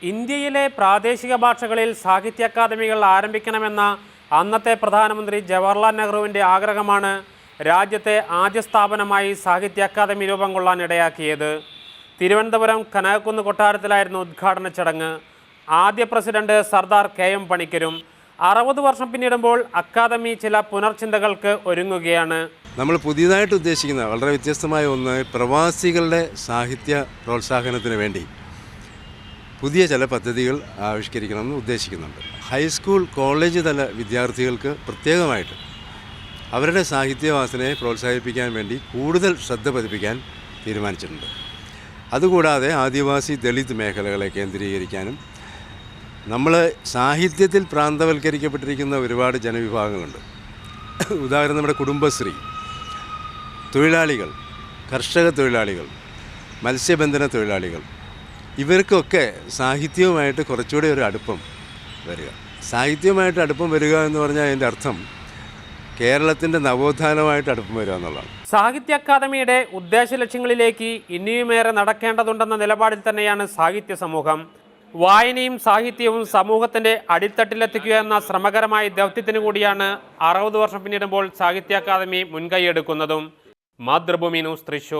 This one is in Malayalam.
ഇന്ത്യയിലെ പ്രാദേശിക ഭാഷകളിൽ സാഹിത്യ അക്കാദമികൾ ആരംഭിക്കണമെന്ന അന്നത്തെ പ്രധാനമന്ത്രി ജവഹർലാൽ നെഹ്റുവിൻ്റെ ആഗ്രഹമാണ് രാജ്യത്തെ ആദ്യ സ്ഥാപനമായി സാഹിത്യ അക്കാദമി രൂപം കൊള്ളാൻ ഇടയാക്കിയത്. തിരുവനന്തപുരം കനകക്കുന്ന് കൊട്ടാരത്തിലായിരുന്നു ഉദ്ഘാടന ചടങ്ങ്. ആദ്യ പ്രസിഡന്റ് സർദാർ KM പണിക്കരും. 60 വർഷം പിന്നിടുമ്പോൾ അക്കാദമി ചില പുനർചിന്തകൾക്ക് ഒരുങ്ങുകയാണ്. നമ്മൾ പുതിയതായിട്ട് ഉദ്ദേശിക്കുന്ന വളരെ വ്യത്യസ്തമായ ഒന്ന്, പ്രവാസികളുടെ സാഹിത്യ പ്രോത്സാഹനത്തിന് വേണ്ടി പുതിയ ചില പദ്ധതികൾ ആവിഷ്കരിക്കണമെന്ന് ഉദ്ദേശിക്കുന്നുണ്ട്. ഹൈസ്കൂൾ കോളേജ് തല വിദ്യാർത്ഥികൾക്ക് പ്രത്യേകമായിട്ട് അവരുടെ സാഹിത്യവാസനയെ പ്രോത്സാഹിപ്പിക്കാൻ വേണ്ടി കൂടുതൽ ശ്രദ്ധ പതിപ്പിക്കാൻ തീരുമാനിച്ചിട്ടുണ്ട്. അതുകൂടാതെ ആദിവാസി ദളിത് മേഖലകളെ കേന്ദ്രീകരിക്കാനും, നമ്മൾ സാഹിത്യത്തിൽ പ്രാന്തവൽക്കരിക്കപ്പെട്ടിരിക്കുന്ന ഒരുപാട് ജനവിഭാഗങ്ങളുണ്ട്. ഉദാഹരണം നമ്മുടെ കുടുംബശ്രീ, തൊഴിലാളികൾ, കർഷക തൊഴിലാളികൾ, മത്സ്യബന്ധന തൊഴിലാളികൾ, ഇവർക്കൊക്കെ സാഹിത്യവുമായിട്ട് കുറച്ചുകൂടി ഒരു അടുപ്പം വരിക. സാഹിത്യവുമായിട്ട് അടുപ്പം വരിക എന്ന് പറഞ്ഞാൽ അതിൻ്റെ അർത്ഥം കേരളത്തിൻ്റെ നവോത്ഥാനമായിട്ട് അടുപ്പം വരിക എന്നുള്ളതാണ്. സാഹിത്യ അക്കാദമിയുടെ ഉദ്ദേശ ലക്ഷ്യങ്ങളിലേക്ക് ഇനിയുമേറെ നടക്കേണ്ടതുണ്ടെന്ന നിലപാടിൽ തന്നെയാണ് സാഹിത്യ സമൂഹം. വായനയും സാഹിത്യവും സമൂഹത്തിൻ്റെ അടിത്തട്ടിലെത്തിക്കുക എന്ന ശ്രമകരമായ ദൗത്യത്തിന് കൂടിയാണ് 60 വർഷം പിന്നിടുമ്പോൾ സാഹിത്യ അക്കാദമി മുൻകൈയെടുക്കുന്നതും. മാതൃഭൂമി ന്യൂസ്, തൃശ്ശൂർ.